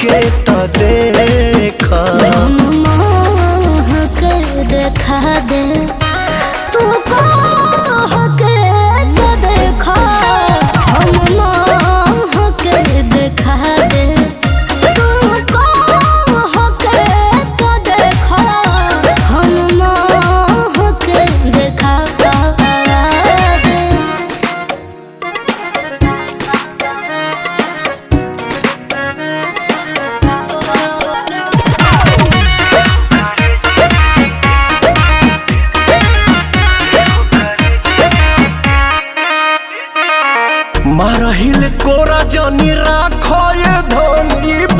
के तो देखा के देखा दे तू के तो देखा हम के देखा दे तू के तो देखा हम के देखा दे। मारहिल कोरा जनी राखो ये धनी